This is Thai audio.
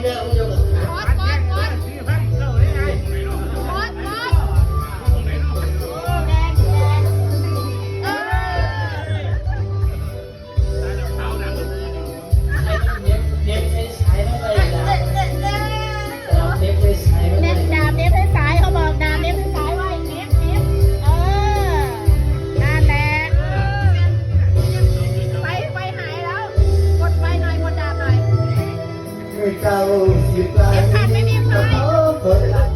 เรื่องเดียวกับกดกดกดกดกดแดงเด็กใช้ใช้ไม่ได้เด็กใช้ไม่ได้ เน็บดาบเน็บให้สายเขาบอกดาบเน็บให้สายไว้เน็บนั่นแหละไฟหายแล้วกดไฟหน่อยกดดาบหน่อย เจ้าสิบล้านไม่มีไฟ